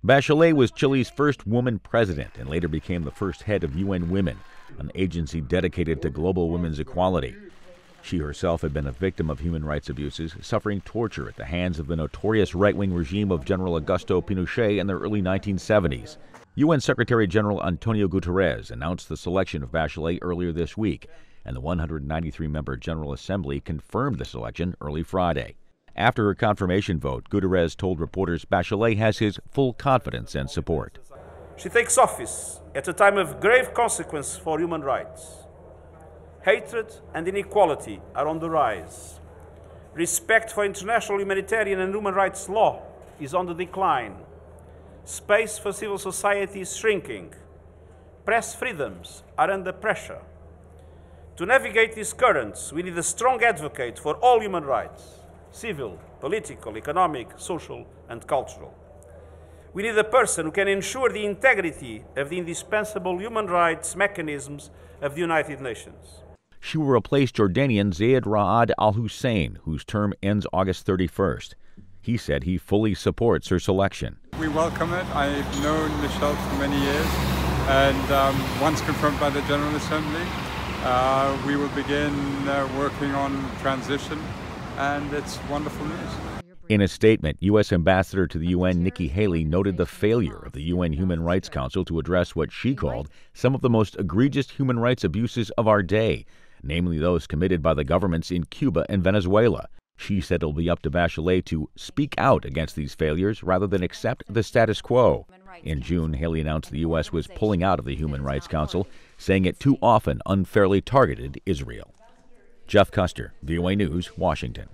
Bachelet was Chile's first woman president and later became the first head of UN Women, an agency dedicated to global women's equality. She herself had been a victim of human rights abuses, suffering torture at the hands of the notorious right-wing regime of General Augusto Pinochet in the early 1970s. UN Secretary General Antonio Guterres announced the selection of Bachelet earlier this week, and the 193-member General Assembly confirmed the selection early Friday. After her confirmation vote, Guterres told reporters Bachelet has his full confidence and support. She takes office at a time of grave consequence for human rights. Hatred and inequality are on the rise. Respect for international humanitarian and human rights law is on the decline. Space for civil society is shrinking. Press freedoms are under pressure. To navigate these currents, we need a strong advocate for all human rights: civil, political, economic, social, and cultural. We need a person who can ensure the integrity of the indispensable human rights mechanisms of the United Nations. She will replace Jordanian Zayed Ra'ad al-Hussein, whose term ends August 31st. He said he fully supports her selection. We welcome it. I've known Michelle for many years, and once confirmed by the General Assembly, we will begin working on transition, and it's wonderful news. In a statement, U.S. Ambassador to the UN Nikki Haley noted the failure of the UN Human Rights Council to address what she called some of the most egregious human rights abuses of our day, namely those committed by the governments in Cuba and Venezuela. She said it'll be up to Bachelet to speak out against these failures rather than accept the status quo. In June, Haley announced the U.S. was pulling out of the Human Rights Council, saying it too often unfairly targeted Israel. Jeff Custer, VOA News, Washington.